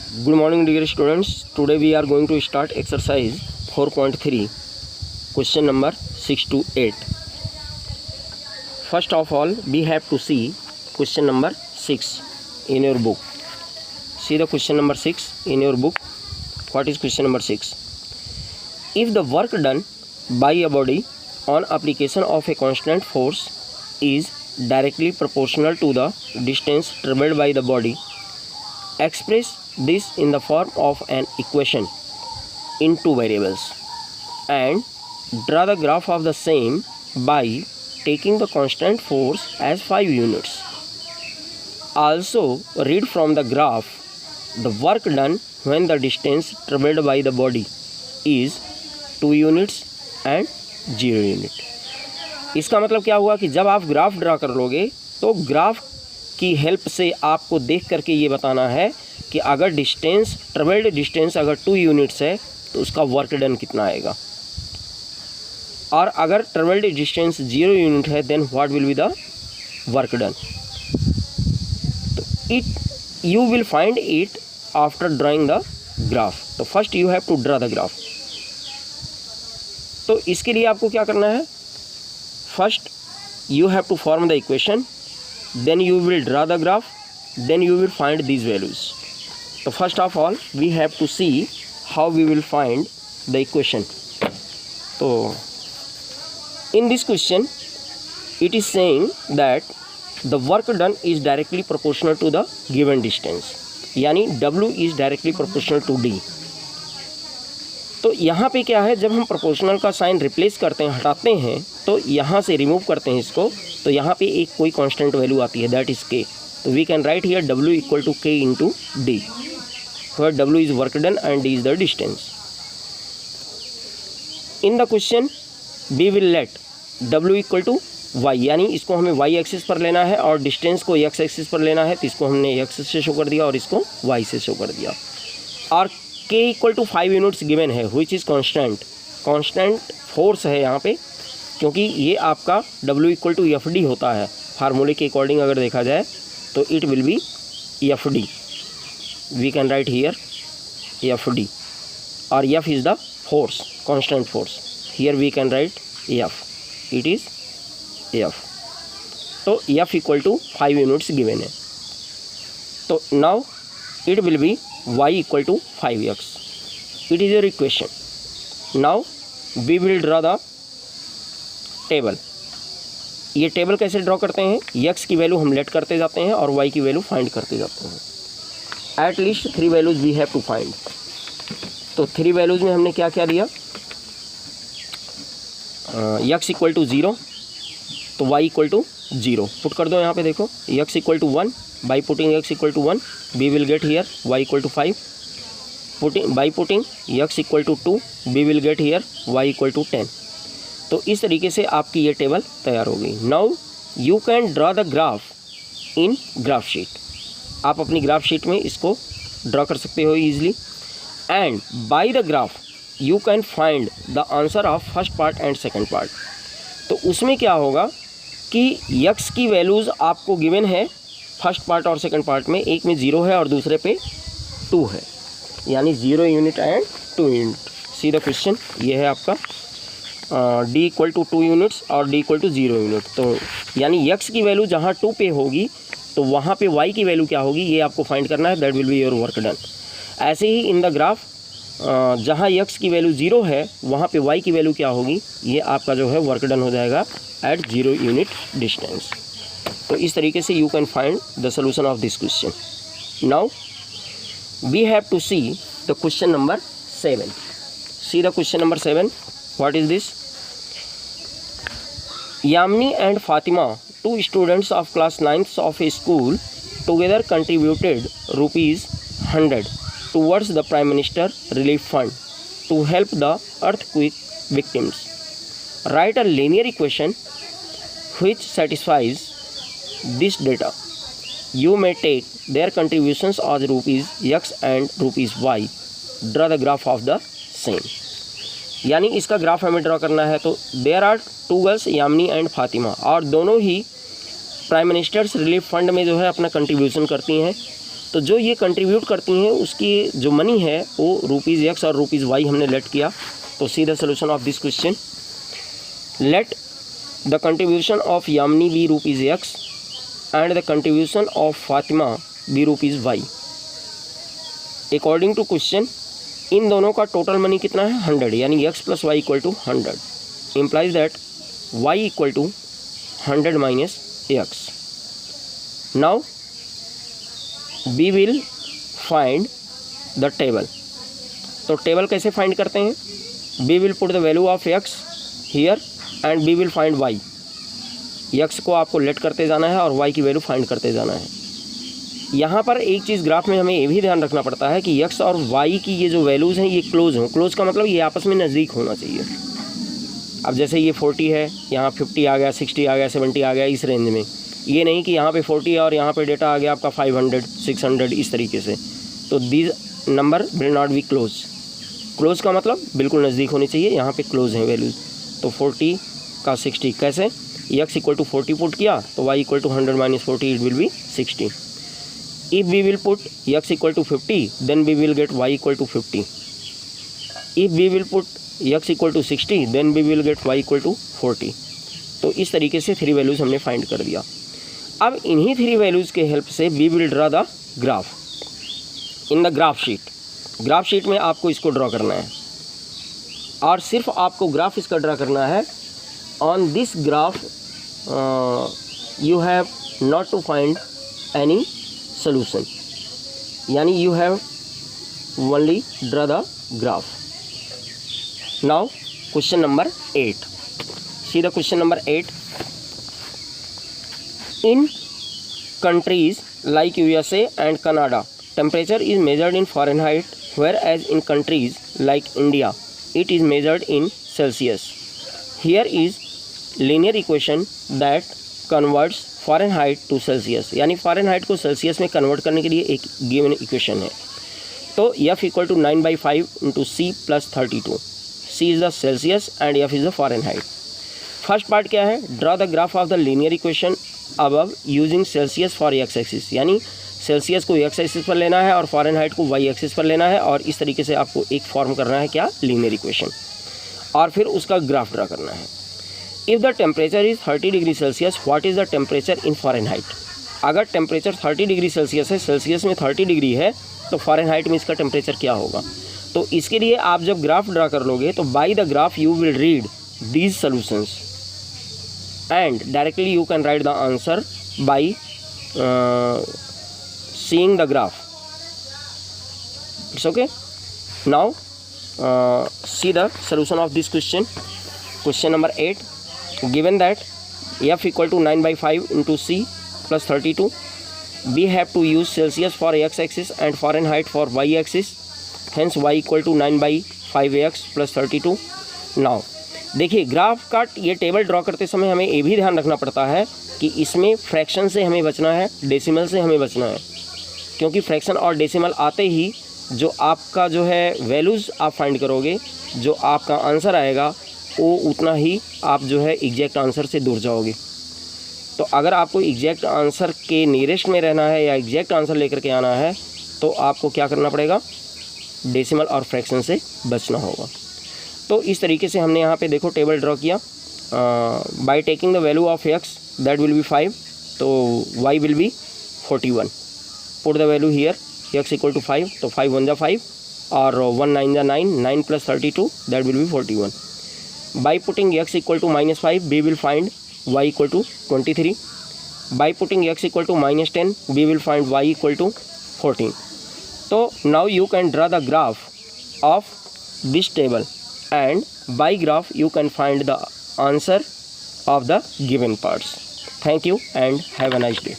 Good morning dear students. Today we are going to start exercise 4.3 question number 6 to 8. First of all we have to see question number 6 in your book. See the question number 6 in your book. What is question number 6? If the work done by a body on application of a constant force is directly proportional to the distance traveled by the body, express this in the form of an equation in two variables and draw the graph of the same by taking the constant force as 5 units. Also read from the graph the work done when the distance traveled by the body is 2 units and 0 unit. इसका मतलब क्या हुआ कि जब आप graph draw कर लोगे तो ग्राफ की हेल्प से आपको देख करके ये बताना है कि अगर डिस्टेंस ट्रेवल्ड डिस्टेंस अगर 2 यूनिट्स है तो उसका वर्क डन कितना आएगा, और अगर ट्रेवल्ड डिस्टेंस 0 यूनिट है then what will be the work done. तो it you will find it after drawing the graph. तो first you have to draw the graph. तो इसके लिए आपको क्या करना है, first you have to form the equation, then you will draw the graph, then you will find these values. So first of all we have to see how we will find the equation. So in this question it is saying that the work done is directly proportional to the given distance, यानी W is directly proportional to D. तो यहाँ पे क्या है, जब हम proportional का sign replace करते हैं, हटाते हैं, तो यहाँ से रिमूव करते हैं इसको, तो यहाँ पे एक कोई कांस्टेंट वैल्यू आती है दैट इज़ के. तो we can write here W equal to k into d, where W is work done and D is the distance. In the question we will let W equal to y, यानी इसको हमें Y axis पर लेना है और distance को x axis पर लेना है, तो इसको हमने एक्स से शो कर दिया और इसको वाई से शो कर दिया. और k equal to 5 units given है विच इज़ कांस्टेंट फोर्स है यहाँ पे, क्योंकि ये आपका W equal to F D होता है फार्मूले के अकॉर्डिंग. अगर देखा जाए तो it will be F D. We can write here F D, और F is the force, constant force. Here we can write F, it is F. तो F equal to 5 units given है. तो now it will be y equal to 5x. It is your equation. Now we will draw the table. ये table कैसे draw करते हैं, x की value हम late करते जाते हैं और y की वैल्यू फाइंड करते जाते हैं. At least 3 values we have to find. तो 3 वैल्यूज में हमने क्या क्या दिया, x इक्वल टू 0, तो y इक्वल टू 0 पुट कर दो यहाँ पे. देखो x equal to 1, by putting x equal to 1 we will get here y equal to 5. by putting x equal to 2 we will get here y equal to 10. तो इस तरीके से आपकी ये टेबल तैयार हो गई. Now you can draw the graph in graph sheet. आप अपनी ग्राफ शीट में इसको ड्रा कर सकते हो easily, and by the graph you can find the answer of first part and second part. तो उसमें क्या होगा कि x की वैल्यूज़ आपको गिवन है फर्स्ट पार्ट और सेकंड पार्ट में, एक में 0 है और दूसरे पे 2 है, यानी 0 unit and 2 unit. C the question, ये है आपका d इक्वल टू 2 यूनिट्स और d इक्वल टू 0 यूनिट. तो यानी x की वैल्यू जहाँ 2 पे होगी तो वहाँ पे y की वैल्यू क्या होगी ये आपको फाइंड करना है. That will be your work done. ऐसे ही इन द ग्राफ जहाँ x की वैल्यू 0 है वहाँ पे y की वैल्यू क्या होगी, ये आपका जो है वर्क डन हो जाएगा एट 0 यूनिट डिस्टेंस. तो इस तरीके से you can find the solution of this question. Now we have to see the question number 7. See the question number 7. What is this? Yamini and Fatima, 2 students of class 9th of a school, together contributed ₹100 towards the prime minister relief fund to help the earthquake victims. Right a linear equation which satisfies this data. You may take their contributions as rupees x and rupees y. Draw the graph of the same. यानी इसका graph हमें draw करना है. तो there are 2 girls Yamini and Fatima, और दोनों ही prime minister's relief fund में जो है अपना कंट्रीब्यूशन करती हैं. तो जो ये कंट्रीब्यूट करती हैं उसकी जो मनी है वो ₹X और ₹Y हमने लेट किया। तो see the solution of this question. Let the contribution of Yamini be ₹X and the contribution of Fatima be ₹Y। According to question इन दोनों का टोटल मनी कितना है 100, यानी x + y = 100 implies that y = 100 - x। now we will find the table। तो table कैसे find करते हैं? we will put the value of x here and we will find y। x को आपको लेट करते जाना है और y की वैल्यू फाइंड करते जाना है। यहाँ पर एक चीज़ ग्राफ में हमें ये भी ध्यान रखना पड़ता है कि x और y की ये जो वैल्यूज़ हैं ये क्लोज हों। क्लोज का मतलब ये आपस में नज़दीक होना चाहिए। अब जैसे ये 40 है, यहाँ 50 आ गया, 60 आ गया, 70 आ गया, इस रेंज में। ये नहीं कि यहाँ पे 40 है और यहाँ पे डेटा आ गया आपका 500, 600 इस तरीके से। तो these number will not be close. Close का मतलब बिल्कुल नज़दीक होनी चाहिए, यहाँ पे क्लोज हैं वैल्यूज़। तो 40 का 60 कैसे? x = 40 पुट किया तो y = 100 - 40 it will B 60। If we will put x = 50 then we will get y = 50। If we will put x = 60 then we will get y = 40। तो इस तरीके से 3 वैल्यूज़ हमने फाइंड कर दिया। अब इन्हीं 3 वैल्यूज़ के हेल्प से we will draw the graph in the graph sheet। Graph sheet में आपको इसको ड्रॉ करना है और सिर्फ आपको ग्राफ इसका ड्रॉ करना है। On this graph you have not to find any solution, यानी you have only draw the graph। now question number 8, see the question number 8। in countries like USA and Canada temperature is measured in Fahrenheit, whereas in countries like India it is measured in Celsius। here is linear equation that converts Fahrenheit to Celsius, यानी Fahrenheit को Celsius में convert करने के लिए एक given equation है। तो F = 9/5 × C + 32। C is the Celsius and F is the Fahrenheit. First part क्या है? Draw the graph of the linear equation above using Celsius for x axis, यानी सेल्सियस को x एक्सिस पर लेना है और फ़ारेनहाइट को y एक्सिस पर लेना है और इस तरीके से आपको एक फॉर्म करना है क्या? लीनियर इक्वेशन, और फिर उसका ग्राफ ड्रा करना है। If the temperature is 30 degree Celsius what is the temperature in Fahrenheit. अगर टेम्परेचर 30 डिग्री सेल्सियस है, सेल्सियस में 30 डिग्री है, तो फ़ारेनहाइट में इसका टेम्परेचर क्या होगा? तो इसके लिए आप जब ग्राफ ड्रा कर लोगे तो by the graph you will read these solutions and directly you can write the answer by seeing the graph। It's okay। now see the solution of this question। question number 8, given that F = 9/5 × C + 32, we have to use Celsius for x axis and Fahrenheit for y axis, hence y = 9/5x + 32। now देखिए graph का ये table draw करते समय हमें ये भी ध्यान रखना पड़ता है कि इसमें फ्रैक्शन से हमें बचना है, डेसिमल से हमें बचना है, क्योंकि फ्रैक्शन और डेसिमल आते ही जो आपका जो है वैल्यूज़ आप फाइंड करोगे, जो आपका आंसर आएगा वो उतना ही आप जो है एग्जैक्ट आंसर से दूर जाओगे। तो अगर आपको एग्जैक्ट आंसर के नियरेस्ट में रहना है या एग्जैक्ट आंसर लेकर के आना है तो आपको क्या करना पड़ेगा? डेसिमल और फ्रैक्शन से बचना होगा। तो इस तरीके से हमने यहाँ पे देखो टेबल ड्रॉ किया। By taking the value of x that will be 5, तो y will be 41। Put the value here, x = 5, तो 5 × 1 = 5 और 1 × 9 = 9, 9 + 32 that will be 41। By putting x = -5 we will find y = 23। By putting x = -10 we will find y = 14। So now you can draw the graph of this table and by graph you can find the answer of the given parts। Thank you and have a nice day।